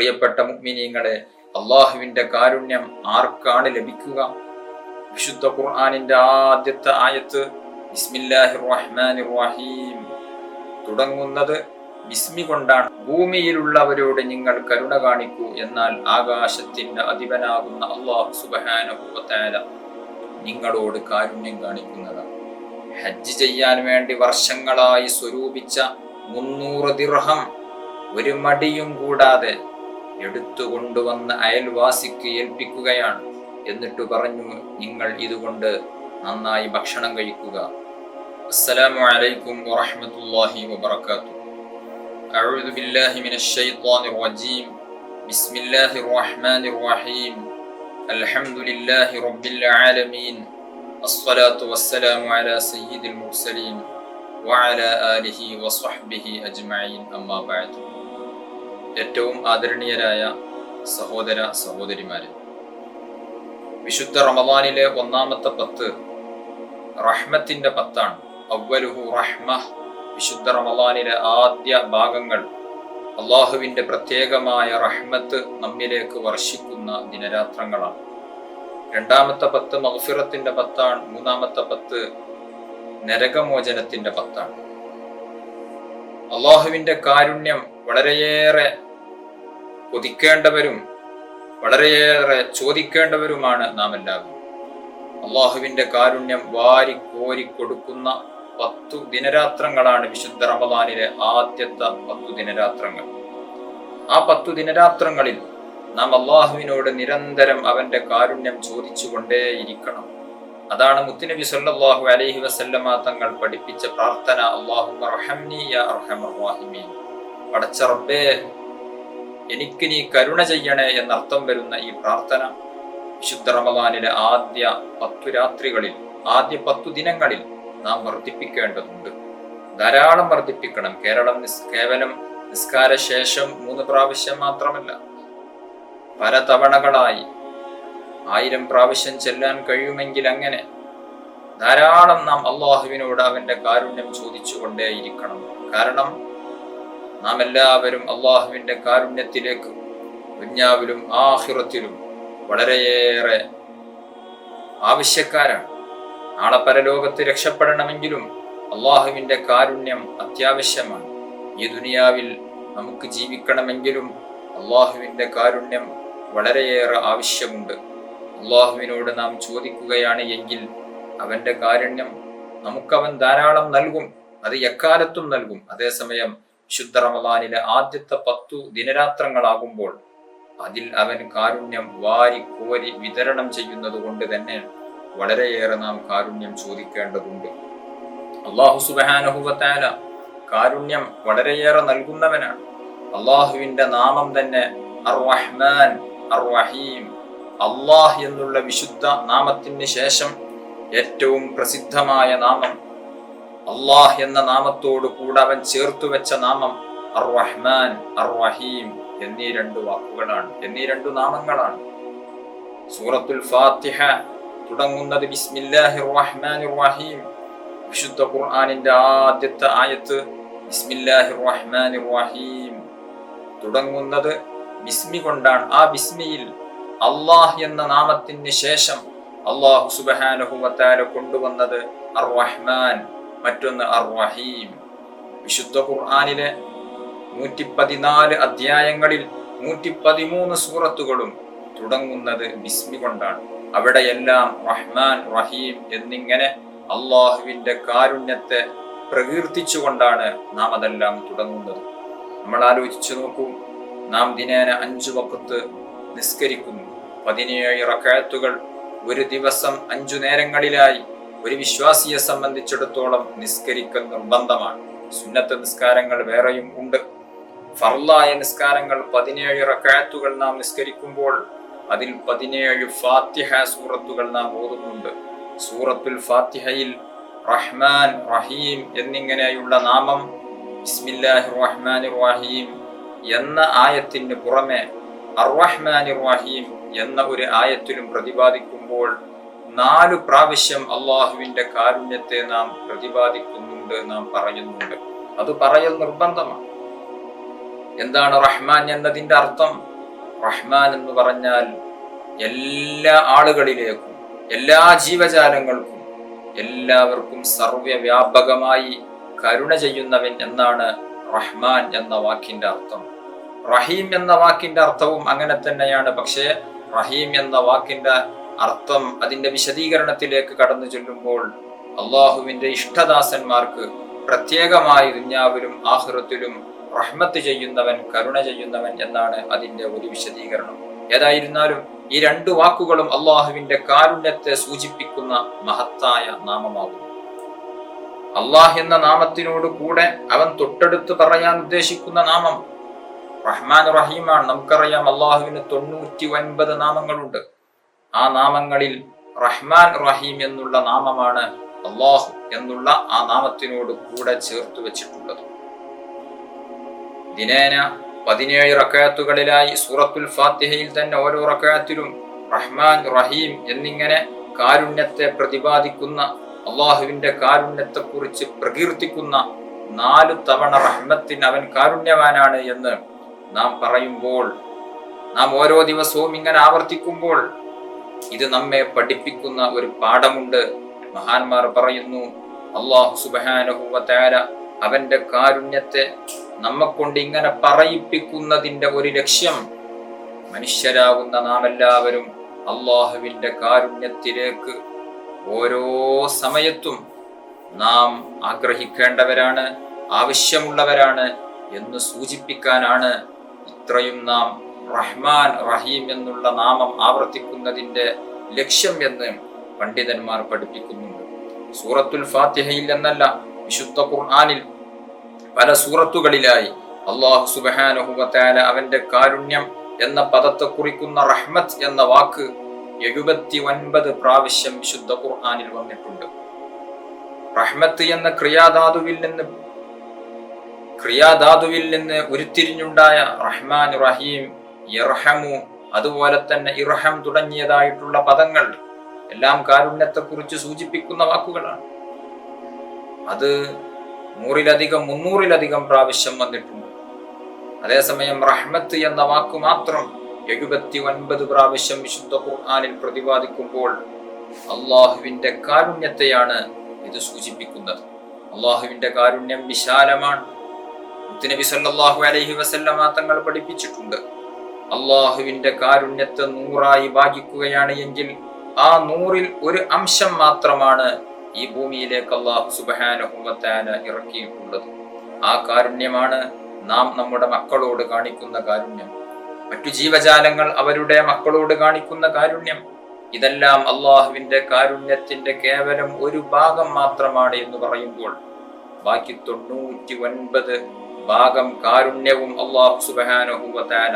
പ്രിയപ്പെട്ട മുഅ്മിനീങ്ങളെ, അള്ളാഹുവിന്റെ കാരുണ്യം ആർക്കാണ് ലഭിക്കുക? വിശുദ്ധ ഖുർആനിന്റെ ആദ്യത്തെ ആയത്ത് ബിസ്മില്ലാഹിർ റഹ്മാനിർ റഹീം തുടങ്ങുന്നത് ബിസ്മി കൊണ്ടാണ്. ഭൂമിയിലുള്ളവരോട് നിങ്ങൾ കരുണ കാണിക്കൂ, എന്നാൽ ആകാശത്തിന്റെ അധിപനാകുന്ന അല്ലാഹു സുബ്ഹാനഹു വ തആല നിങ്ങളോട് കാരുണ്യം കാണിക്കുന്നതാണ്. ഹജ്ജ് ചെയ്യാൻ വേണ്ടി വർഷങ്ങളായി സ്വരൂപിച്ച 300 ദിർഹം ഒരു മടിയും കൂടാതെ എടുത്തുകൊണ്ടുവന്ന് അയൽവാസിക്ക് ഏൽപ്പിക്കുകയാണ്. എന്നിട്ട് പറഞ്ഞു, നിങ്ങൾ ഇതുകൊണ്ട് നന്നായി ഭക്ഷണം കഴിക്കുക. അസ്സലാമു അലൈക്കും വറഹ്മത്തുള്ളാഹി വബറകാതുഹു. അഊദു ബില്ലാഹി മിനശ് ശൈത്വാനിർ റജീം. ബിസ്മില്ലാഹിർ റഹ്മാനിർ റഹീം. അൽഹംദുലില്ലാഹി റബ്ബിൽ ആലമീൻ. അസ്സലാത്തു വസ്സലാമു അലാ സയ്യിദിൽ മുർസലീൻ വഅലാ ആലിഹി വസ്വഹ്ബിഹി അജ്മഈൻ. അമ്മാ ബഅദ്. ഏറ്റവും ആദരണീയരായ സഹോദര സഹോദരിമാരെ, വിശുദ്ധ റമദാനിലെ ഒന്നാമത്തെ 10 റഹ്മത്തിന്റെ 10ആണ്. അവ്വലുഹു റഹ്മ. വിശുദ്ധ റമദാനിലെ ആദ്യ ഭാഗങ്ങൾ അള്ളാഹുവിന്റെ പ്രത്യേകമായ റഹ്മത്ത് നമ്മിലേക്ക് വർഷിക്കുന്ന ദിനരാത്രങ്ങളാണ്. രണ്ടാമത്തെ 10 മഗ്ഫിറത്തിന്റെ 10ആണ്. മൂന്നാമത്തെ 10 നരകമോചനത്തിന്റെ 10ആണ്. അള്ളാഹുവിന്റെ കാരുണ്യം വളരെയേറെ കൊതിക്കേണ്ടവരും വളരെയേറെ ചോദിക്കേണ്ടവരുമാണ് നാം എല്ലാവരും. അള്ളാഹുവിന്റെ കാരുണ്യം വാരി കോരി കൊടുക്കുന്ന 10 ദിനരാത്രങ്ങളാണ് വിശുദ്ധ റമദാനിലെ ആദ്യത്തെ 10 ദിനരാത്രങ്ങൾ. ആ 10 ദിനരാത്രങ്ങളിൽ നാം അള്ളാഹുവിനോട് നിരന്തരം അവന്റെ കാരുണ്യം ചോദിച്ചുകൊണ്ടേയിരിക്കണം. അതാണ് മുത്തുനബി സല്ലല്ലാഹു അലൈഹി വസല്ലമ തങ്ങൾ പഠിപ്പിച്ച പ്രാർത്ഥന, അല്ലാഹുമ്മ റഹംനി യാ അർഹമർ റഹീമീൻ. പടച്ച റബ്ബേ, എനിക്ക് നീ കരുണ ചെയ്യണേ എന്നർത്ഥം വരുന്ന ഈ പ്രാർത്ഥന വിശുദ്ധ റമദാനിലെ ആദ്യ 10 രാത്രികളിൽ, ആദ്യ 10 ദിനങ്ങളിൽ നാം വർദ്ധിപ്പിക്കേണ്ടതുണ്ട്. ധാരാളം വർദ്ധിപ്പിക്കണം. കേവലം നിസ്കാര ശേഷം 3 പ്രാവശ്യം മാത്രമല്ല, പല തവണകളായി 1000 പ്രാവശ്യം ചെല്ലാൻ കഴിയുമെങ്കിൽ അങ്ങനെ ധാരാളം നാം അള്ളാഹുവിനോട് അവന്റെ കാരുണ്യം ചോദിച്ചുകൊണ്ടേയിരിക്കണം. കാരണം നാം എല്ലാവരും അള്ളാഹുവിന്റെ കാരുണ്യത്തിലേക്ക് ദുനിയാവിലും ആഖിറത്തിലും വളരെയേറെ ആവശ്യക്കാരാണ്. നാളെ പരലോകത്ത് രക്ഷപ്പെടണമെങ്കിലും അള്ളാഹുവിന്റെ കാരുണ്യം അത്യാവശ്യമാണ്. ഈ ദുനിയാവിൽ നമുക്ക് ജീവിക്കണമെങ്കിലും അള്ളാഹുവിന്റെ കാരുണ്യം വളരെയേറെ ആവശ്യമുണ്ട്. അള്ളാഹുവിനോട് നാം ചോദിക്കുകയാണ് എങ്കിൽ അവന്റെ കാരുണ്യം നമുക്കവൻ ധാരാളം നൽകും. അത് എക്കാലത്തും നൽകും. അതേസമയം വിശുദ്ധ റമദാനിലെ ആദ്യത്തെ 10 ദിനരാത്രങ്ങളാകുമ്പോൾ അതിൽ അവൻ കാരുണ്യം വാരി കോരി വിതരണം ചെയ്യുന്നത് കൊണ്ട് തന്നെ വളരെയേറെ നാം കാരുണ്യം ചോദിക്കേണ്ടതുണ്ട്. അല്ലാഹു സുബ്ഹാനഹു വ തആല കാരുണ്യം വളരെയേറെ നൽകുന്നവനാണ്. അള്ളാഹുവിന്റെ നാമം തന്നെ അർ റഹ്മാൻ അർ റഹീം. അള്ളാഹ് എന്നുള്ള വിശുദ്ധ നാമത്തിന് ശേഷം ഏറ്റവും പ്രസിദ്ധമായ നാമം, അള്ളാഹ് എന്ന നാമത്തോട് കൂടെ അവൻ ചേർത്തു വെച്ച നാമം അർ റഹ്മാൻ അർ റഹീം എന്നീ 2 വാക്കുകളാണ്, എന്നീ 2 നാമങ്ങളാണ്. സൂറത്തുൽ ഫാത്തിഹ തുടങ്ങുന്നത് ബിസ്മില്ലാഹിർ റഹ്മാനിർ റഹീം. വിശുദ്ധ ഖുർആനിന്റെ ആദ്യത്തെ ആയത്ത് ബിസ്മില്ലാഹിർ റഹ്മാനിർ റഹീം തുടങ്ങുന്നത് ബിസ്മി കൊണ്ടാണ്. ആ ബിസ്മിയിൽ അള്ളാഹ് എന്ന നാമത്തിന് ശേഷം അല്ലാഹു സുബ്ഹാനഹു വ തആല കൊണ്ടുവന്നത് അർ റഹ്മാൻ, മറ്റൊന്ന് അർ റഹീം. വിശുദ്ധ ഖുർആനിലെ 114 അധ്യായങ്ങളിൽ 113 സൂറത്തുകളും തുടങ്ങുന്നത് ബിസ്മി കൊണ്ടാണ്. അവിടെയെല്ലാം റഹ്മാൻ റഹീം എന്നിങ്ങനെ അള്ളാഹുവിന്റെ കാരുണ്യത്തെ പ്രകീർത്തിച്ചുകൊണ്ടാണ് നാം അതെല്ലാം തുടങ്ങുന്നത്. നമ്മൾ ആലോചിച്ചു നോക്കൂ, നാം ദിനേന 5 വഖത്ത് നിസ്കരിക്കുന്നു. 17 റക്അത്തുകൾ ഒരു ദിവസം 5 നേരങ്ങളിലായി ഒരു വിശ്വാസിയെ സംബന്ധിച്ചിടത്തോളം നിസ്കരിക്കൽ നിർബന്ധമാണ്. സുന്നത്ത് നിസ്കാരങ്ങൾ വേറെയും ഉണ്ട്. ഫർളായ നിസ്കാരങ്ങൾ 17 റക്അത്തുകൾ നാം നിസ്കരിക്കുമ്പോൾ അതിൽ 17 ഫാത്തിഹ സൂറത്തുകൾ നാം ഓതുന്നുണ്ട്. സൂറത്തുൽ ഫാത്തിഹയിൽ റഹ്മാൻ റഹീം എന്നിങ്ങനെയുള്ള നാമം ബിസ്മില്ലാഹിർ റഹ്മാനിർ റഹീം എന്ന ആയത്തിന് പുറമെ അർ റഹ്മാനിർ റഹീം എന്ന ഒരു ആയത്തിലും പ്രതിപാദിക്കുമ്പോൾ 4 പ്രാവശ്യം അള്ളാഹുവിന്റെ കാരുണ്യത്തെ നാം പ്രതിപാദിക്കുന്നുണ്ട്, നാം പറയുന്നുണ്ട്. അത് പറയൽ നിർബന്ധമാണ്. എന്താണ് റഹ്മാൻ എന്നതിന്റെ അർത്ഥം? റഹ്മാൻ എന്ന് പറഞ്ഞാൽ എല്ലാ ആളുകളിലേക്കും, എല്ലാ ജീവജാലങ്ങൾക്കും, എല്ലാവർക്കും സർവ്വവ്യാപകമായി കരുണ ചെയ്യുന്നവൻ എന്നാണ് റഹ്മാൻ എന്ന വാക്കിന്റെ അർത്ഥം. റഹീം എന്ന വാക്കിന്റെ അർത്ഥവും അങ്ങനെ തന്നെയാണ്. പക്ഷേ റഹീം എന്ന വാക്കിന്റെ അർത്ഥം, അതിന്റെ വിശദീകരണത്തിലേക്ക് കടന്നു ചെല്ലുമ്പോൾ അള്ളാഹുവിന്റെ ഇഷ്ടദാസന്മാർക്ക് പ്രത്യേകമായി ദുനിയാവിലും ആഖിറത്തിലും റഹ്മത്ത് ചെയ്യുന്നവൻ, കരുണ ചെയ്യുന്നവൻ എന്നാണ് അതിന്റെ ഒരു വിശദീകരണം. ഏതായിരുന്നാലും ഈ രണ്ടു വാക്കുകളും അള്ളാഹുവിന്റെ കാരുണ്യത്തെ സൂചിപ്പിക്കുന്ന മഹത്തായ നാമമാകുന്നു. അള്ളാഹ് എന്ന നാമത്തിനോട് കൂടെ അവൻ തൊട്ടടുത്ത് പറയാൻ ഉദ്ദേശിക്കുന്ന നാമം റഹ്മാൻ റഹീമാണ്. നമുക്കറിയാം അള്ളാഹുവിന് 99 നാമങ്ങളുണ്ട്. ആ നാമങ്ങളിൽ റഹ്മാൻ റഹീം എന്നുള്ള നാമമാണ് അള്ളാഹു എന്നുള്ള ആ നാമത്തിനോട് കൂടെ ചേർത്ത് വെച്ചിട്ടുള്ളത്. ദിനേന 17 റക്അത്തുകളിലായി സൂറത്തുൽ ഫാത്തിഹയിൽ തന്നെ ഓരോ റക്അത്തിലും റഹ്മാൻ റഹീം എന്നിങ്ങനെ കാരുണ്യത്തെ പ്രതിപാദിക്കുന്ന, അള്ളാഹുവിന്റെ കാരുണ്യത്തെ കുറിച്ച് പ്രകീർത്തിക്കുന്ന 4 തവണ റഹ്മത്തിന് അവൻ കാരുണ്യവാനാണ് എന്ന് നാം പറയുമ്പോൾ, നാം ഓരോ ദിവസവും ഇങ്ങനെ ആവർത്തിക്കുമ്പോൾ ഇത് നമ്മെ പഠിപ്പിക്കുന്ന ഒരു പാഠമുണ്ട്. മഹാന്മാർ പറയുന്നു, അല്ലാഹു സുബ്ഹാനഹു വ തആല അവന്റെ കാരുണ്യത്തെ നമ്മെക്കൊണ്ട് ഇങ്ങനെ പറയിപ്പിക്കുന്നതിന്റെ ഒരു ലക്ഷ്യം, മനുഷ്യരാകുന്ന നാം എല്ലാവരും അള്ളാഹുവിന്റെ കാരുണ്യത്തിലേക്ക് ഓരോ സമയത്തും നാം ആഗ്രഹിക്കേണ്ടവരാണ്, ആവശ്യമുള്ളവരാണ് എന്ന് സൂചിപ്പിക്കാനാണ് ഇത്രയും നാം റഹ്മാൻ റഹീം എന്നുള്ള നാമം ആവർത്തിക്കുന്നതിന്റെ ലക്ഷ്യം എന്ന് പണ്ഡിതന്മാർ പഠിപ്പിക്കുന്നുണ്ട്. സൂറത്തുൽ ഫാത്തിഹയിൽ എന്നല്ല, വിശുദ്ധ ഖുർആനിൽ പല സൂറത്തുകളിലായി അല്ലാഹു സുബ്ഹാനഹു വ തആല അവന്റെ കാരുണ്യം എന്ന പദത്തെ കുറിക്കുന്ന റഹ്മത്ത് എന്ന വാക്ക് 79 പ്രാവശ്യം വിശുദ്ധ ഖുർആനിൽ വന്നിട്ടുണ്ട്. റഹ്മത്ത് എന്ന ക്രിയാധാതുവിൽ നിന്ന് ഉരുത്തിരിഞ്ഞുണ്ടായ റഹ്മാൻ റഹീം, ഇർഹമു, അതുപോലെ തന്നെ ഇർഹം തുടങ്ങിയതായിട്ടുള്ള പദങ്ങൾ എല്ലാം കാരുണ്യത്തെ കുറിച്ച് സൂചിപ്പിക്കുന്ന വാക്കുകളാണ്. അത് 300-ലധികം പ്രാവശ്യം വന്നിട്ടുണ്ട്. അതേസമയം റഹ്മത്ത് എന്ന വാക്ക് മാത്രം 79 പ്രാവശ്യം വിശുദ്ധ ഖുർആനിൽ പ്രതിപാദിക്കുമ്പോൾ അള്ളാഹുവിന്റെ കാരുണ്യത്തെയാണ് ഇത് സൂചിപ്പിക്കുന്നത്. അള്ളാഹുവിന്റെ കാരുണ്യം വിശാലമാണ്. നബി സല്ലല്ലാഹു അലൈഹി വസല്ലമ തങ്ങൾ പഠിപ്പിച്ചിട്ടുണ്ട്, അള്ളാഹുവിന്റെ കാരുണ്യത്തെ 100ആയി ഭാഗിക്കുകയാണ് എങ്കിൽ ആ 100ൽ ഒരു അംശം മാത്രമാണ് ഈ ഭൂമിയിലേക്ക് അല്ലാഹു സുബ്ഹാനഹു വ തആല ഇറക്കിയിട്ടുള്ളത്. ആ കാരുണ്യമാണ് നാം നമ്മുടെ മക്കളോട് കാണിക്കുന്ന കാരുണ്യം, മറ്റു ജീവജാലങ്ങൾ അവരുടെ മക്കളോട് കാണിക്കുന്ന കാരുണ്യം. ഇതെല്ലാം അള്ളാഹുവിന്റെ കാരുണ്യത്തിന്റെ കേവലം ഒരു ഭാഗം മാത്രമാണ് എന്ന് പറയുമ്പോൾ ബാക്കി 99 ഭാഗം കാരുണ്യവും അല്ലാഹു സുബ്ഹാനഹു വ തആല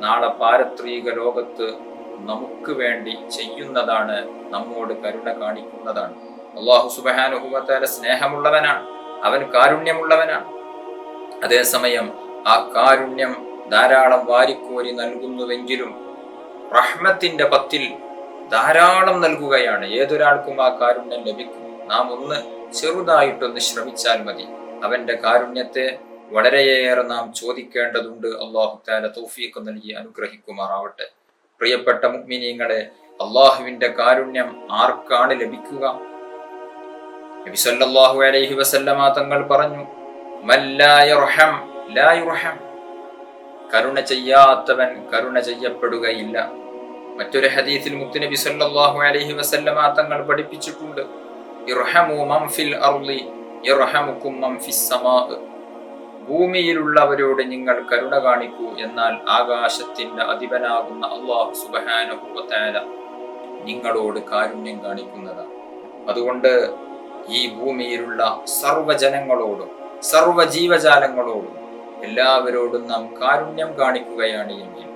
നാളെ പാരത്രിക ലോകത്ത് നമുക്ക് വേണ്ടി ചെയ്യുന്നതാണ്, നമ്മോട് കരുണ കാണിക്കുന്നതാണ്. അല്ലാഹു സുബ്ഹാനഹു വ തആല സ്നേഹമുള്ളവനാണ്, അവൻ കാരുണ്യമുള്ളവനാണ്. അതേസമയം ആ കാരുണ്യം ധാരാളം വാരിക്കോരി നൽകുന്നുവെങ്കിലും റഹ്മത്തിന്റെ പത്തിൽ ധാരാളം നൽകുകയാണ്. ഏതൊരാൾക്കും ആ കാരുണ്യം ലഭിക്കും. നാം ഒന്ന് ചെറുതായിട്ടൊന്ന് ശ്രമിച്ചാൽ മതി. അവന്റെ കാരുണ്യത്തെ വളരെയേറെ നാം ചോദിക്കേണ്ടതുണ്ട്. അല്ലാഹു തആല തൗഫീഖ് നൽകി അനുഗ്രഹിക്കുമാറാവട്ടെ. പ്രിയപ്പെട്ട മുഅ്മിനീങ്ങളെ, അള്ളാഹുവിന്റെ കാരുണ്യം ആർക്കാണ് ലഭിക്കുക? നബി സല്ലല്ലാഹു അലൈഹി വസല്ലമ തങ്ങൾ പറഞ്ഞു, മൻ ലാ യർഹം ലാ യുർഹം. കരുണ ചെയ്യാത്തവൻ കരുണ ചെയ്യപ്പെടുകയില്ല. മറ്റൊരു ഹദീസിൽ മുത്തുനബി സല്ലല്ലാഹു അലൈഹി വസല്ലമ തങ്ങൾ പഠിപ്പിച്ചിട്ടുണ്ട്, ഇർഹമു മൻ ഫിൽ അർളി യർഹമുകും മൻ ഫിസ് സമാ. ഭൂമിയിലുള്ളവരോട് നിങ്ങൾ കരുണ കാണിക്കൂ, എന്നാൽ ആകാശത്തിന്റെ അധിപനാകുന്ന അല്ലാഹു സുബ്ഹാനഹു വ തആല നിങ്ങളോട് കാരുണ്യം കാണിക്കുന്നതാണ്. അതുകൊണ്ട് ഈ ഭൂമിയിലുള്ള സർവ്വജനങ്ങളോടും സർവ്വജീവജാലങ്ങളോടും എല്ലാവരോടും നാം കാരുണ്യം കാണിക്കുകയാണ് എങ്കിൽ,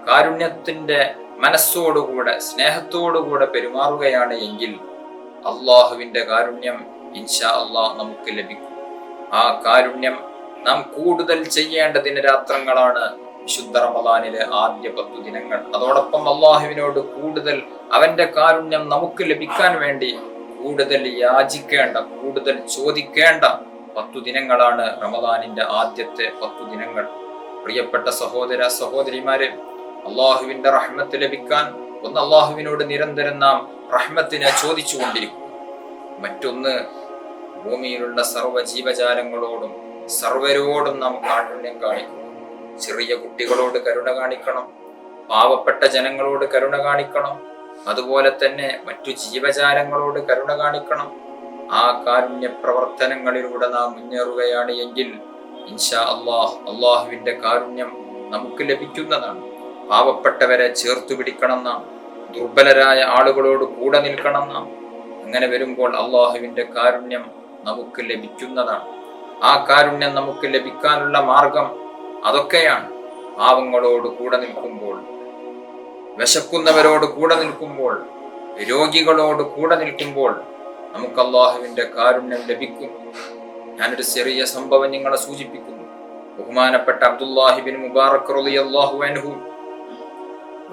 കാരുണ്യത്തിന്റെ മനസ്സോടുകൂടെ സ്നേഹത്തോടുകൂടെ പെരുമാറുകയാണ് എങ്കിൽ അള്ളാഹുവിന്റെ കാരുണ്യം ഇൻഷാ അള്ളാഹ് നമുക്ക് ലഭിക്കും. ആ കാരുണ്യം നാം കൂടുതൽ ചെയ്യേണ്ട ദിനരാത്രങ്ങളാണ് വിശുദ്ധ റമദാനിലെ ആദ്യ 10 ദിനങ്ങൾ. അതോടൊപ്പം അള്ളാഹുവിനോട് കൂടുതൽ അവന്റെ കാരുണ്യം നമുക്ക് ലഭിക്കാൻ വേണ്ടി കൂടുതൽ യാചിക്കേണ്ട, കൂടുതൽ ചോദിക്കേണ്ട 10 ദിനങ്ങളാണ് റമദാനിന്റെ ആദ്യത്തെ 10 ദിനങ്ങൾ. പ്രിയപ്പെട്ട സഹോദര സഹോദരിമാരെ, അള്ളാഹുവിന്റെ റഹ്മത്ത് ലഭിക്കാൻ ഒന്ന് അള്ളാഹുവിനോട് നിരന്തരം നാം റഹ്മത്തിനെ ചോദിച്ചു കൊണ്ടിരിക്കും. മറ്റൊന്ന് ഭൂമിയിലുള്ള സർവ്വ ജീവജാലങ്ങളോടും സർവരോടും നാം കാരുണ്യം കാണിക്കണം. ചെറിയ കുട്ടികളോട് കരുണ കാണിക്കണം, പാവപ്പെട്ട ജനങ്ങളോട് കരുണ കാണിക്കണം, അതുപോലെ തന്നെ മറ്റു ജീവജാലങ്ങളോട് കരുണ കാണിക്കണം. ആ കാരുണ്യ പ്രവർത്തനങ്ങളിലൂടെ നാം മുന്നേറുകയാണ് എങ്കിൽ ഇൻഷാ അള്ളാഹുവിന്റെ കാരുണ്യം നമുക്ക് ലഭിക്കുന്നതാണ്. പാവപ്പെട്ടവരെ ചേർത്തു പിടിക്കണം നാം, ദുർബലരായ ആളുകളോട് കൂടെ നിൽക്കണം നാം. അങ്ങനെ വരുമ്പോൾ അള്ളാഹുവിന്റെ കാരുണ്യം നമുക്ക് ലഭിക്കുന്നതാണ്. ആ കാരുണ്യം നമുക്ക് ലഭിക്കാനുള്ള മാർഗം അതൊക്കെയാണ്. പാവങ്ങളോട് കൂടെ നിൽക്കുമ്പോൾ, വിശക്കുന്നവരോട് കൂടെ നിൽക്കുമ്പോൾ, രോഗികളോട് കൂടെ നിൽക്കുമ്പോൾ നമുക്ക് അള്ളാഹുവിന്റെ കാരുണ്യം ലഭിക്കും. ഞാനൊരു ചെറിയ സംഭവം നിങ്ങളെ സൂചിപ്പിക്കുന്നു. ബഹുമാനപ്പെട്ട അബ്ദുല്ലാഹി ബിൻ മുബാറക് റളിയല്ലാഹു അൻഹു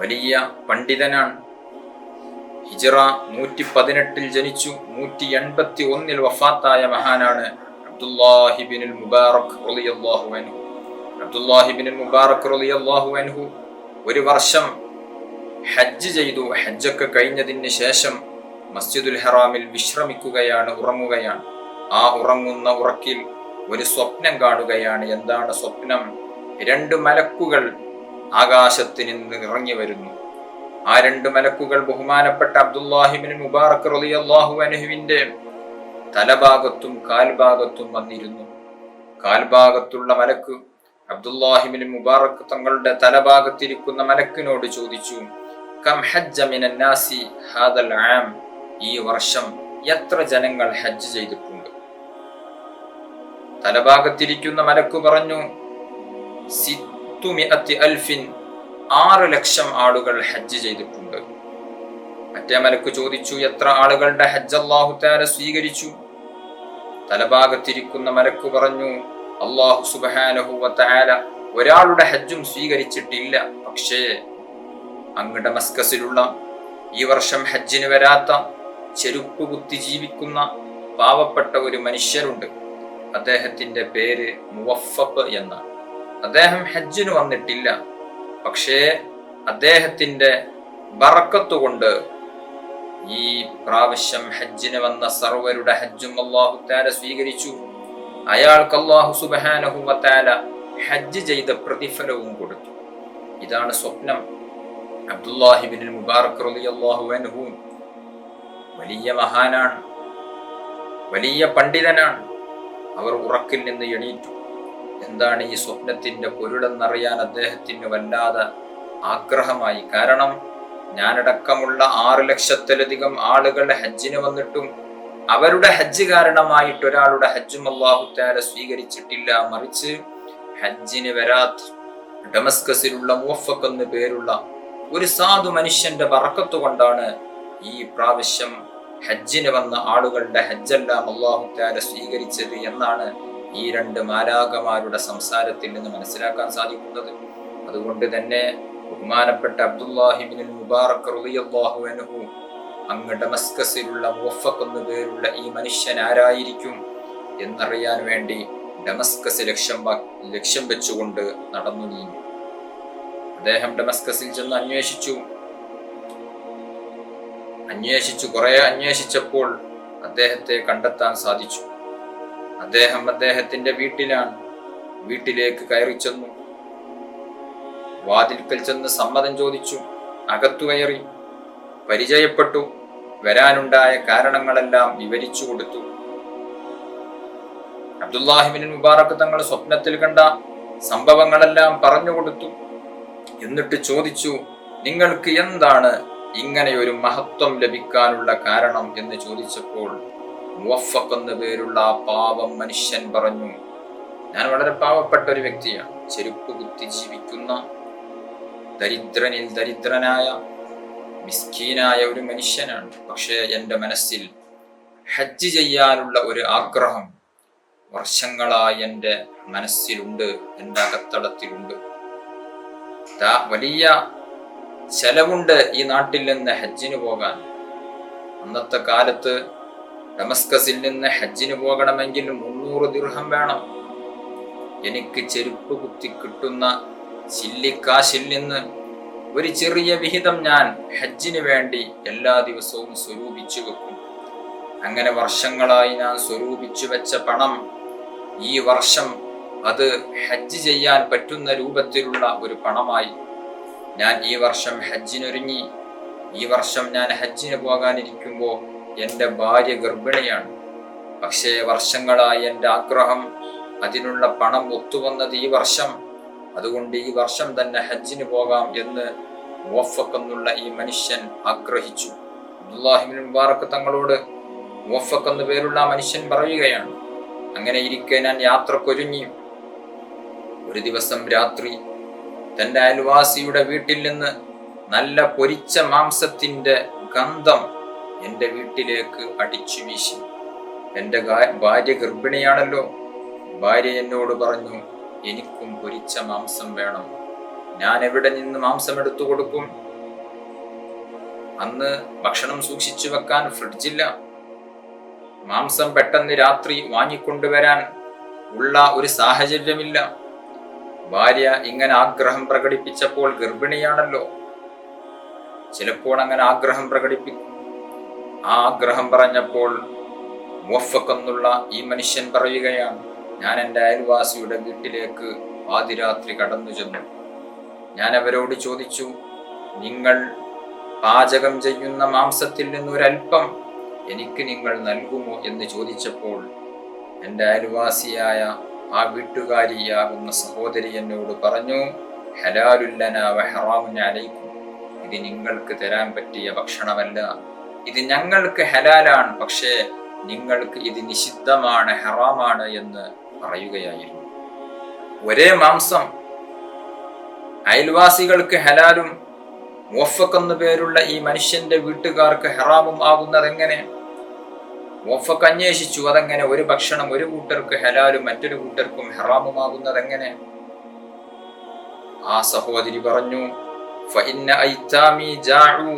വലിയ പണ്ഡിതനാണ്. ഹിജ്റ 118 ജനിച്ചു, 181 വഫാത്തായ മഹാനാണ് അബ്ദുല്ലാഹി ബിൻ മുബാറക് റളിയല്ലാഹു അൻഹു. അബ്ദുല്ലാഹി ബിൻ മുബാറക് റളിയല്ലാഹു അൻഹു ഒരു വർഷം ഹജ്ജ് ചെയ്തു. ഹജ്ജൊക്കെ കഴിഞ്ഞതിന് ശേഷം മസ്ജിദുൽ ഹറാമിൽ വിശ്രമിക്കുകയാണ്, ഉറങ്ങുകയാണ്. ആ ഉറങ്ങുന്ന ഉറക്കിൽ ഒരു സ്വപ്നം കാണുകയാണ്. എന്താണ് സ്വപ്നം? 2 മലക്കുകൾ ആകാശത്തിൽ നിന്ന് ഇറങ്ങി വരുന്നു. ആ 2 മലക്കുകൾ ബഹുമാനപ്പെട്ട അബ്ദുല്ലാഹി ബിൻ മുബാറക് റളിയല്ലാഹു അൻഹുവിന്റെ തലഭാഗത്തും കാൽഭാഗത്തും വന്നിരുന്നു. കാൽഭാഗത്തുള്ള മലക്ക് അബ്ദുല്ലാഹി ബിൻ മുബാറക് തങ്ങളുടെ തലഭാഗത്തിരിക്കുന്ന മലക്കിനോട് ചോദിച്ചു, കം ഹജ്ജ മിനൻ നാസി ഹാദൽ ആം, ഈ വർഷം എത്ര ജനങ്ങൾ ഹജ്ജ് ചെയ്തിട്ടുണ്ട്? തലഭാഗത്തിരിക്കുന്ന മലക്ക് പറഞ്ഞു, 600,000 ലക്ഷം ആളുകൾ ഹജ്ജ് ചെയ്തിട്ടുണ്ട്. മറ്റേ മലക്ക് ചോദിച്ചു, എത്ര ആളുകളുടെ ഹജ്ജ് അല്ലാഹു തആല സ്വീകരിച്ചു? തലഭാഗത്തിരിക്കുന്ന മലക്ക് പറഞ്ഞു, അല്ലാഹു സുബ്ഹാനഹു വ തആല ഒരാളുടെ ഹജ്ജും സ്വീകരിച്ചിട്ടില്ല. പക്ഷേ അങ്ങ് ഡമസ്കസിലുള്ള ഈ വർഷം ഹജ്ജിന് വരാത്ത, ചെരുപ്പ് കുത്തി ജീവിക്കുന്ന പാവപ്പെട്ട ഒരു മനുഷ്യരുണ്ട്. അദ്ദേഹത്തിന്റെ പേര് മുവഫഖ് എന്നാണ്. അദ്ദേഹം ഹജ്ജിന് വന്നിട്ടില്ല. പക്ഷേ അദ്ദേഹത്തിന്റെ ബറക്കത്ത് കൊണ്ട് ഈ പ്രാവശ്യം ഹജ്ജിന് വന്ന സർവരുടെ ഹജ്ജും അല്ലാഹു തആല സ്വീകരിച്ചു. അയാൾക്ക് അല്ലാഹു സുബ്ഹാനഹു വ തആല ഹജ്ജ് ചെയ്ത പ്രതിഫലവും കൊടുത്തു. ഇതാണ് സ്വപ്നം. അബ്ദുല്ലാഹി ബിൻ മുബാറക് റളിയല്ലാഹു അൻഹു വലിയ മഹാനാണ്, വലിയ പണ്ഡിതനാണ്. അവർ ഉറക്കിൽ നിന്ന് എണീറ്റു. എന്താണ് ഈ സ്വപ്നത്തിന്റെ പൊരുളെന്നറിയാൻ അദ്ദേഹത്തിന് വല്ലാതെ ആഗ്രഹമായി. കാരണം ഞാനടക്കമുള്ള 6 ലക്ഷത്തിലധികം ആളുകൾ ഹജ്ജിന് വന്നിട്ടും അവരുടെ ഹജ്ജ് കാരണമായിട്ട് ഒരാളുടെ ഹജ്ജും അല്ലാഹു തആല സ്വീകരിച്ചിട്ടില്ല. മറിച്ച് ഹജ്ജിന് വരാത്ത ഡമസ്കസിലുള്ള മുവഫഖ് എന്ന് പേരുള്ള ഒരു സാധു മനുഷ്യന്റെ ബറക്കത്ത് കൊണ്ടാണ് ഈ പ്രാവശ്യം ഹജ്ജിന് വന്ന ആളുകളുടെ ഹജ്ജെല്ലാം അല്ലാഹു തആല സ്വീകരിച്ചത് എന്നാണ് ഈ 2 മാലാഖമാരുടെ സംസാരത്തിൽ നിന്ന് മനസ്സിലാക്കാൻ സാധിക്കുന്നത്. അതുകൊണ്ട് തന്നെ ബഹുമാനപ്പെട്ട അബ്ദുല്ലാഹി ബിൻ മുബാറക് റളിയല്ലാഹു അൻഹു അങ്ങ് ഡമസ്കസിലുള്ള മുവഫഖ് എന്ന് പേരുള്ള ഈ മനുഷ്യൻ ആരായിരിക്കും എന്നറിയാൻ വേണ്ടി ഡമസ്കസ് ലക്ഷ്യം വെച്ചുകൊണ്ട് നടന്നു നീങ്ങി. അദ്ദേഹം ഡമസ്കസിൽ ചെന്ന് കുറെ അന്വേഷിച്ചപ്പോൾ അദ്ദേഹത്തെ കണ്ടെത്താൻ സാധിച്ചു. അദ്ദേഹം അദ്ദേഹത്തിന്റെ വീട്ടിലാണ്. വീട്ടിലേക്ക് കയറി ചെന്നു. വാതിൽക്കൽ ചെന്ന് സമ്മതം ചോദിച്ചു. അകത്തു കയറി പരിചയപ്പെട്ടു. വരാനുണ്ടായ കാരണങ്ങളെല്ലാം വിവരിച്ചു കൊടുത്തു. അബ്ദുല്ലാഹി ബിൻ മുബാറക് തങ്ങൾ സ്വപ്നത്തിൽ കണ്ട സംഭവങ്ങളെല്ലാം പറഞ്ഞു കൊടുത്തു. എന്നിട്ട് ചോദിച്ചു, നിങ്ങൾക്ക് എന്താണ് ഇങ്ങനെ ഒരു മഹത്വം ലഭിക്കാനുള്ള കാരണം എന്ന് ചോദിച്ചപ്പോൾ മുവഫഖ് എന്ന പേരുള്ള ആ പാവം മനുഷ്യൻ പറഞ്ഞു, ഞാൻ വളരെ പാവപ്പെട്ട ഒരു വ്യക്തിയാണ്. ചെരുപ്പ് കുത്തി ജീവിക്കുന്ന ദരിദ്രനിൽ ദരിദ്രനായ മിസ്കീനായ ഒരു മനുഷ്യനാണ്. പക്ഷേ എൻ്റെ മനസ്സിൽ ഹജ്ജ് ചെയ്യാനുള്ള ഒരു ആഗ്രഹം വർഷങ്ങളായി എൻ്റെ മനസ്സിലുണ്ട്, എൻ്റെ അകത്തളത്തിലുണ്ട്. വലിയ ചെലവുണ്ട് ഈ നാട്ടിൽ നിന്ന് ഹജ്ജിന് പോകാൻ. അന്നത്തെ കാലത്ത് ഡമസ്കസിൽ നിന്ന് ഹജ്ജിന് പോകണമെങ്കിൽ 300 ദിർഹം വേണം. എനിക്ക് ചെരുപ്പ് കുത്തി കിട്ടുന്ന ചില്ലിക്കാശിൽ നിന്ന് ഒരു ചെറിയ വിഹിതം ഞാൻ ഹജ്ജിന് വേണ്ടി എല്ലാ ദിവസവും സ്വരൂപിച്ചു വെക്കും. അങ്ങനെ വർഷങ്ങളായി ഞാൻ സ്വരൂപിച്ചു വെച്ച പണം ഈ വർഷം അത് ഹജ്ജ് ചെയ്യാൻ പറ്റുന്ന രൂപത്തിലുള്ള ഒരു പണമായി. ഞാൻ ഈ വർഷം ഹജ്ജിനൊരുങ്ങി. ഈ വർഷം ഞാൻ ഹജ്ജിന് പോകാനിരിക്കുമ്പോൾ എൻ്റെ ഭാര്യ ഗർഭിണിയാണ്. പക്ഷേ വർഷങ്ങളായി എൻ്റെ ആഗ്രഹം, അതിനുള്ള പണം ഒത്തുവന്നത് ഈ വർഷം. അതുകൊണ്ട് ഈ വർഷം തന്നെ ഹജ്ജിന് പോകാം എന്ന് മുവഫഖ് എന്നുള്ള ഈ മനുഷ്യൻ ആഗ്രഹിച്ചു. അബ്ദുല്ലാഹി ഇബ്നു മുബാറക് തങ്ങളോട് മുവഫഖ് എന്നു പേരുള്ള മനുഷ്യൻ പറയുകയാണ്, അങ്ങനെ ഇരിക്കെ ഞാൻ യാത്രക്കൊരുങ്ങി. ഒരു ദിവസം രാത്രി തന്റെ അയൽവാസിയുടെ വീട്ടിൽ നിന്ന് നല്ല പൊരിച്ച മാംസത്തിന്റെ ഗന്ധം എൻ്റെ വീട്ടിലേക്ക് അടിച്ചു വീശി. എൻ്റെ ഭാര്യ ഗർഭിണിയാണല്ലോ. ഭാര്യ എന്നോട് പറഞ്ഞു, എനിക്കും പൊരിച്ച മാംസം വേണം. ഞാൻ എവിടെ നിന്ന് മാംസം എടുത്തു കൊടുക്കും? അന്ന് ഭക്ഷണം സൂക്ഷിച്ചു വെക്കാൻ ഫ്രിഡ്ജില്ല. മാംസം പെട്ടെന്ന് രാത്രി വാങ്ങിക്കൊണ്ടുവരാൻ ഉള്ള ഒരു സാഹചര്യമില്ല. ഭാര്യ ഇങ്ങനെ ആഗ്രഹം പ്രകടിപ്പിച്ചപ്പോൾ, ഗർഭിണിയാണല്ലോ, ചിലപ്പോൾ അങ്ങനെ ആഗ്രഹം പ്രകടിപ്പിക്കും. ആ ആഗ്രഹം പറഞ്ഞപ്പോൾ മുവഫഖ് എന്നുള്ള ഈ മനുഷ്യൻ പറയുകയാണ്, ഞാൻ എൻ്റെ അയൽവാസിയുടെ വീട്ടിലേക്ക് പാതിരാത്രി കടന്നു ചെന്നു. ഞാൻ അവരോട് ചോദിച്ചു, നിങ്ങൾ പാചകം ചെയ്യുന്ന മാംസത്തിൽ നിന്നൊരൽപ്പം എനിക്ക് നിങ്ങൾ നൽകുമോ എന്ന് ചോദിച്ചപ്പോൾ എൻ്റെ അയൽവാസിയായ ആ വീട്ടുകാരിയാകുന്ന സഹോദരി എന്നോട് പറഞ്ഞു, ഹലാലുല്ലന വ ഹറാമുന അലൈക്കും, ഇത് നിങ്ങൾക്ക് തരാൻ പറ്റിയ ഭക്ഷണമല്ല, ഇത് ഞങ്ങൾക്ക് ഹലാലാണ്, പക്ഷേ നിങ്ങൾക്ക് ഇത് നിഷിദ്ധമാണ്, ഹറാമാണ് എന്ന് പറയുകയായിരുന്നു. ഒരേ മാംസം അയൽവാസികൾക്ക് ഹലാലും മുവഫഖ് എന്നു പേരുള്ള ഈ മനുഷ്യന്റെ വീട്ടുകാർക്ക് ഹറാമും ആകുന്നത് എങ്ങനെ? മുവഫഖ് അന്വേഷിച്ചു, അതെങ്ങനെ ഒരു ഭക്ഷണം ഒരു കൂട്ടർക്ക് ഹലാലും മറ്റൊരു കൂട്ടർക്കും ഹറാമുമാകുന്നത് എങ്ങനെ? ആ സഹോദരി പറഞ്ഞു, ഫഇന്ന ഐതാമി ജാഉ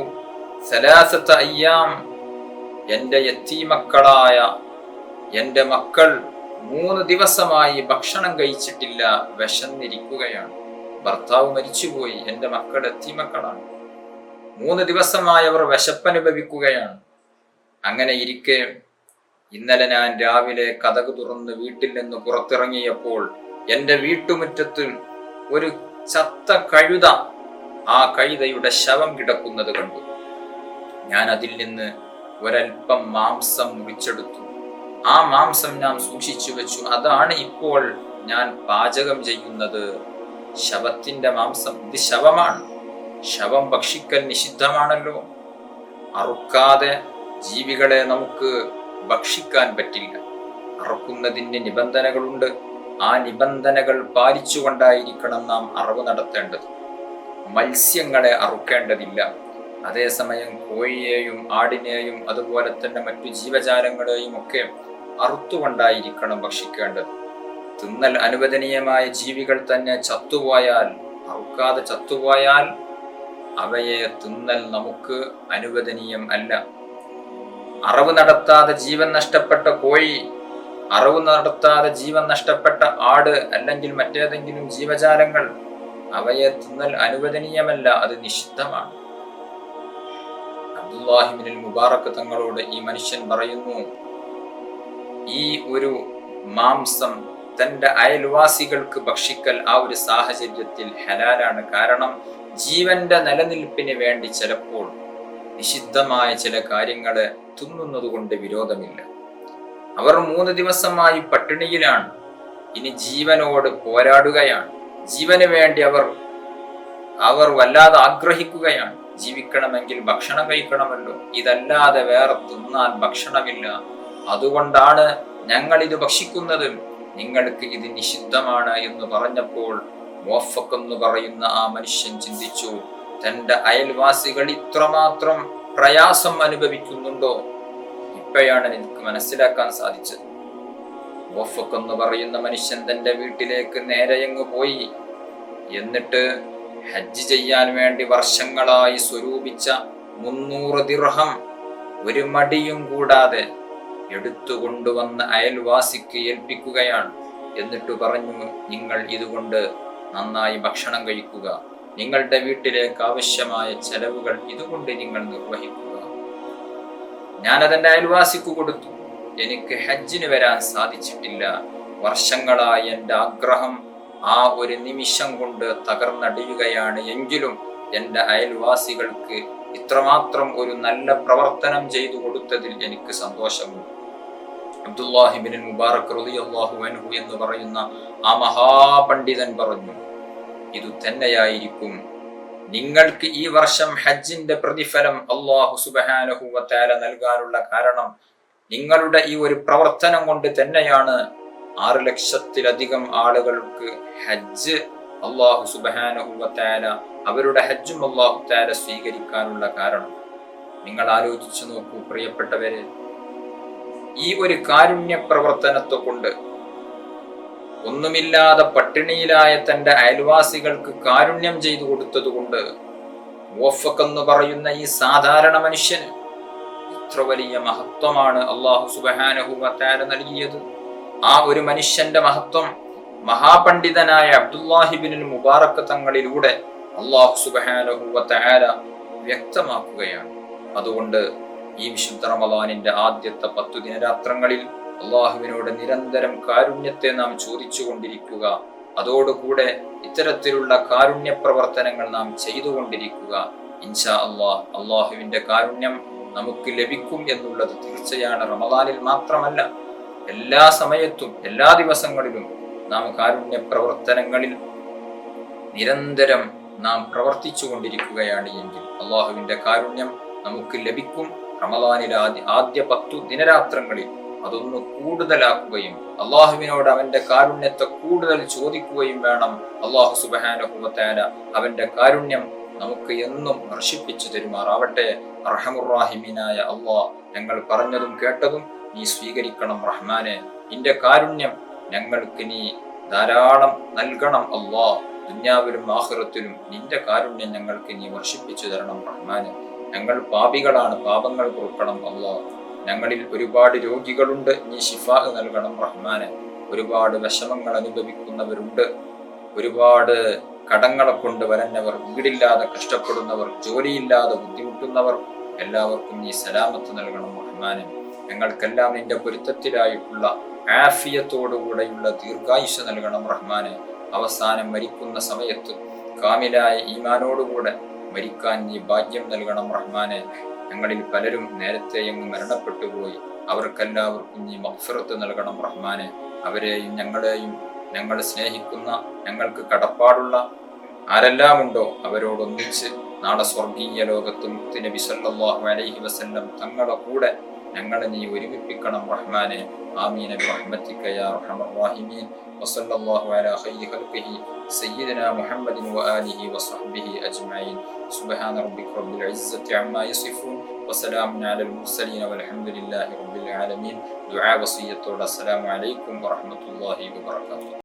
സലാസത അയ്യാം, എൻ്റെ യത്തീമക്കളായ എൻ്റെ മക്കൾ 3 ദിവസമായി ഭക്ഷണം കഴിച്ചിട്ടില്ല, വിശന്നിരിക്കുകയാണ്. ഭർത്താവ് മരിച്ചുപോയി, എൻ്റെ മക്കൾ യത്തീമക്കളാണ്. 3 ദിവസമായി അവർ വിശപ്പനുഭവിക്കുകയാണ്. അങ്ങനെ ഇരിക്കെ ഇന്നലെ ഞാൻ രാവിലെ കതക് തുറന്ന് വീട്ടിൽ നിന്ന് പുറത്തിറങ്ങിയപ്പോൾ എൻ്റെ വീട്ടുമുറ്റത്തിൽ ഒരു ചത്ത കഴുത, ആ കഴുതയുടെ ശവം കിടക്കുന്നത് കണ്ടു. ഞാൻ അതിൽ നിന്ന് ഒരൽപ്പം മാംസം മുറിച്ചെടുത്തു. ആ മാംസം ഞാൻ സൂക്ഷിച്ചു വെച്ചു. അതാണ് ഇപ്പോൾ ഞാൻ പാചകം ചെയ്യുന്നത്. ശവത്തിന്റെ മാംസം, ഇത് ശവമാണ്. ശവം ഭക്ഷിക്കൽ നിഷിദ്ധമാണല്ലോ. അറുക്കാതെ ജീവികളെ നമുക്ക് ഭക്ഷിക്കാൻ പറ്റില്ല. അറുക്കുന്നതിന് നിബന്ധനകളുണ്ട്. ആ നിബന്ധനകൾ പാലിച്ചുകൊണ്ടായിരിക്കണം നാം അറവ് നടത്തേണ്ടത്. മത്സ്യങ്ങളെ അറുക്കേണ്ടതില്ല. അതേസമയം കോഴിയെയും ആടിനെയും അതുപോലെ തന്നെ മറ്റു ജീവജാലങ്ങളെയും ഒക്കെ അറുത്തുകൊണ്ടായിരിക്കണം ഭക്ഷിക്കേണ്ടത്. തിന്നൽ അനുവദനീയമായ ജീവികൾ തന്നെ ചത്തുപോയാൽ, അറുക്കാതെ ചത്തുപോയാൽ അവയെ തിന്നൽ നമുക്ക് അനുവദനീയം അല്ല. അറവ് നടത്താതെ ജീവൻ നഷ്ടപ്പെട്ട കോഴി, അറവ് നടത്താതെ ജീവൻ നഷ്ടപ്പെട്ട ആട് അല്ലെങ്കിൽ മറ്റേതെങ്കിലും ജീവജാലങ്ങൾ, അവയെ തിന്നൽ അനുവദനീയമല്ല, അത് നിഷിദ്ധമാണ്. അബ്ദുല്ലാഹി ഇബ്നുൽ മുബാറക് തങ്ങളോട് ഈ മനുഷ്യൻ പറയുന്നു, ഈ ഒരു മാംസം തന്റെ അയൽവാസികൾക്ക് ഭക്ഷിക്കൽ ആ ഒരു സാഹചര്യത്തിൽ ഹലാലാണ്. കാരണം ജീവന്റെ നിലനിൽപ്പിന് വേണ്ടി ചിലപ്പോൾ നിഷിദ്ധമായ ചില കാര്യങ്ങളെ തിന്നുന്നത് കൊണ്ട് വിരോധമില്ല. അവർ 3 ദിവസമായി പട്ടിണിയിലാണ്. ഇനി ജീവനോട് പോരാടുകയാണ്. ജീവന് വേണ്ടി അവർ വല്ലാതെ ആഗ്രഹിക്കുകയാണ്. ജീവിക്കണമെങ്കിൽ ഭക്ഷണം കഴിക്കണമല്ലോ, ഇതല്ലാതെ വേറെ തിന്നാൻ ഭക്ഷണമില്ല. അതുകൊണ്ടാണ് ഞങ്ങൾ ഇത് ഭക്ഷിക്കുന്നത്, നിങ്ങൾക്ക് ഇത് നിഷിദ്ധമാണ് എന്ന് പറഞ്ഞപ്പോൾ മുവഫഖ് എന്ന് പറയുന്ന ആ മനുഷ്യൻ ചിന്തിച്ചു, തന്റെ അയൽവാസികൾ ഇത്രമാത്രം പ്രയാസം അനുഭവിക്കുന്നുണ്ടോ? ഇപ്പോഴാണ് എനിക്ക് മനസ്സിലാക്കാൻ സാധിച്ചത്. മുവഫഖ് എന്ന് പറയുന്ന മനുഷ്യൻ തന്റെ വീട്ടിലേക്ക് നേരെയങ്ങ് പോയി. എന്നിട്ട് ഹജ്ജ് ചെയ്യാൻ വേണ്ടി വർഷങ്ങളായി സ്വരൂപിച്ച 300 ദിർഹം ഒരു മടിയും കൂടാതെ എടുത്തുകൊണ്ടുവന്ന് അയൽവാസിക്ക് ഏൽപ്പിക്കുകയാണ്. എന്നിട്ട് പറഞ്ഞു, നിങ്ങൾ ഇതുകൊണ്ട് നന്നായി ഭക്ഷണം കഴിക്കുക, നിങ്ങളുടെ വീട്ടിലേക്ക് ആവശ്യമായ ചെലവുകൾ ഇതുകൊണ്ട് നിങ്ങൾ നിർവഹിക്കുക. ഞാനതെന്റെ അയൽവാസിക്ക് കൊടുത്തു. എനിക്ക് ഹജ്ജിന് വരാൻ സാധിച്ചിട്ടില്ല. വർഷങ്ങളായി എൻ്റെ ആഗ്രഹം ആ ഒരു നിമിഷം കൊണ്ട് തകർന്നടിയുകയാണ്. എങ്കിലും എൻ്റെ അയൽവാസികൾക്ക് ഇത്രമാത്രം ഒരു നല്ല പ്രവർത്തനം ചെയ്തു കൊടുത്തതിൽ എനിക്ക് സന്തോഷമുണ്ട്. അബ്ദുല്ലാഹി ഇബ്നുൽ മുബാറക് റളിയല്ലാഹു അൻഹു എന്ന് പറയുന്ന ആ മഹാപണ്ഡിതൻ പറഞ്ഞു, ഇത് തന്നെയായിരിക്കും നിങ്ങൾക്ക് ഈ വർഷം ഹജ്ജിന്റെ പ്രതിഫലം അല്ലാഹു സുബ്ഹാനഹു വ തആല നൽകാനുള്ള കാരണം. നിങ്ങളുടെ ഈ ഒരു പ്രവർത്തനം കൊണ്ട് തന്നെയാണ് 6 ലക്ഷത്തിലധികം ആളുകൾക്ക് ഹജ്ജ് അല്ലാഹു സുബ്ഹാനഹു വ തആല അവരുടെ ഹജ്ജും അല്ലാഹു തആല സ്വീകരിക്കാനുള്ള കാരണം. നിങ്ങൾ ആലോചിച്ചു നോക്കൂ പ്രിയപ്പെട്ടവരെ, ഈ ഒരു കാരുണ്യ പ്രവർത്തനത്തെ കൊണ്ട് ഒന്നുമില്ലാതെ പട്ടിണിയിലായ തന്റെ അയൽവാസികൾക്ക് കാരുണ്യം ചെയ്തു കൊടുത്തതുകൊണ്ട് മുവഫഖ് എന്ന് പറയുന്ന ഈ സാധാരണ മനുഷ്യന് ഇത്ര വലിയ മഹത്വമാണ് അല്ലാഹു സുബ്ഹാനഹു വ തആല നൽകിയത്. ആ ഒരു മനുഷ്യന്റെ മഹത്വം മഹാപണ്ഡിതനായ അബ്ദുല്ലാഹി ഇബ്നുൽ മുബാറക് തങ്ങളിലൂടെ അല്ലാഹു സുബ്ഹാനഹു വ തആല വ്യക്തമാക്കുകയാണ്. അതുകൊണ്ട് ഈ വിശുദ്ധ റമളാനിന്റെ ആദ്യത്തെ 10 ദിനരാത്രങ്ങളിൽ അള്ളാഹുവിനോട് നിരന്തരം കാരുണ്യത്തെ നാം ചോദിച്ചുകൊണ്ടിരിക്കുക. അതോടുകൂടെ ഇത്തരത്തിലുള്ള കാരുണ്യ പ്രവർത്തനങ്ങൾ നാം ചെയ്തുകൊണ്ടിരിക്കുക. ഇൻഷാ അല്ലാഹ് അള്ളാഹുവിന്റെ കാരുണ്യം നമുക്ക് ലഭിക്കും എന്നുള്ളത് തീർച്ചയാണ്. റമളാനിൽ മാത്രമല്ല, എല്ലാ സമയത്തും എല്ലാ ദിവസങ്ങളിലും നാം കാരുണ്യ പ്രവർത്തനങ്ങളിൽ നിരന്തരം നാം പ്രവർത്തിച്ചു കൊണ്ടിരിക്കുകയാണ് എങ്കിൽ അള്ളാഹുവിന്റെ കാരുണ്യം നമുക്ക് ലഭിക്കും. റമളാനിലെ ആദ്യ 10 ദിനരാത്രങ്ങളിൽ അതൊന്ന് കൂടുതലാക്കുകയും അള്ളാഹുവിനോട് അവന്റെ കാരുണ്യത്തെ കൂടുതൽ ചോദിക്കുകയും വേണം. അള്ളാഹു സുബ്ഹാനഹു വ തആല അവന്റെ കാരുണ്യം നമുക്ക് എന്നും വർഷിപ്പിച്ചു തരുമാറാവട്ടെ. അർഹമുർ റഹീമീനായ അല്ലാഹ്, ഞങ്ങൾ പറഞ്ഞതും കേട്ടതും നീ സ്വീകരിക്കണം റഹ്മാനെ. നിന്റെ കാരുണ്യം ഞങ്ങൾക്ക് നീ ധാരാളം നൽകണം അല്ലാഹ്. ദുനിയാവിലും ആഖിറത്തിലും നിന്റെ കാരുണ്യം ഞങ്ങൾക്ക് നീ വർഷിപ്പിച്ചു തരണം റഹ്മാനെ. ഞങ്ങൾ പാപികളാണ്, പാപങ്ങൾ പൊറുക്കണം അല്ലാഹ്. ഞങ്ങളിൽ ഒരുപാട് രോഗികളുണ്ട്, നീ ശിഫാ നൽകണം റഹ്മാനെ. ഒരുപാട് വിഷമങ്ങൾ അനുഭവിക്കുന്നവരുണ്ട്, ഒരുപാട് കടങ്ങളെ കൊണ്ട് വരഞ്ഞവർ, വീടില്ലാതെ കഷ്ടപ്പെടുന്നവർ, ജോലിയില്ലാതെ ബുദ്ധിമുട്ടുന്നവർ, എല്ലാവർക്കും നീ സലാമത്ത് നൽകണം റഹ്മാനെ. ഞങ്ങൾക്കെല്ലാം നിന്റെ പൊരുത്തത്തിലായിട്ടുള്ള ആഫിയത്തോടുകൂടെയുള്ള ദീർഘായുഷ്യ നൽകണം റഹ്മാനെ. അവസാനം മരിക്കുന്ന സമയത്ത് കാമിലായ ഈമാനോടുകൂടെ മരിക്കാൻ നീ ഭാഗ്യം നൽകണം റഹ്മാനെ. ഞങ്ങളിൽ പലരും നേരത്തെ അങ്ങ് മരണപ്പെട്ടു പോയി, അവർക്കെല്ലാവർക്കും നീ മഗ്ഫിറത്ത് നൽകണം റഹ്മാനെ. അവരെയും ഞങ്ങളെയും ഞങ്ങൾ സ്നേഹിക്കുന്ന, ഞങ്ങൾക്ക് കടപ്പാടുള്ള ആരെല്ലാം ഉണ്ടോ അവരോടൊന്നിച്ച് നാളെ സ്വർഗീയ ലോകത്ത് മുത്ത് നബി സല്ലല്ലാഹു അലൈഹി വസല്ലം തങ്ങളുടെ കൂടെ ഞങ്ങളെ നീ ഒരുമിപ്പിക്കണം റഹ്മാനെ. ആമീൻ ബിറഹ്മതിക യാ അർഹമർ റഹീമീൻ. വസല്ലല്ലാഹു അലാ ഖൈരി ഖൽഖിഹി സയ്യിദിനാ മുഹമ്മദിൻ വആലിഹി വസഹ്ബിഹി അജ്മഈൻ. സുബ്ഹാന റബ്ബിക റബ്ബിൽ ഇസ്സത്തി അമ്മാ യസിഫൂൻ വസലാമുൻ അലൽ മുർസലീൻ വൽഹംദുലില്ലാഹി റബ്ബിൽ ആലമീൻ. ദുആ വസിയ്യത്തോടെ അസ്സലാമു അലൈക്കും വറഹ്മത്തുള്ളാഹി വബറകാതുഹു.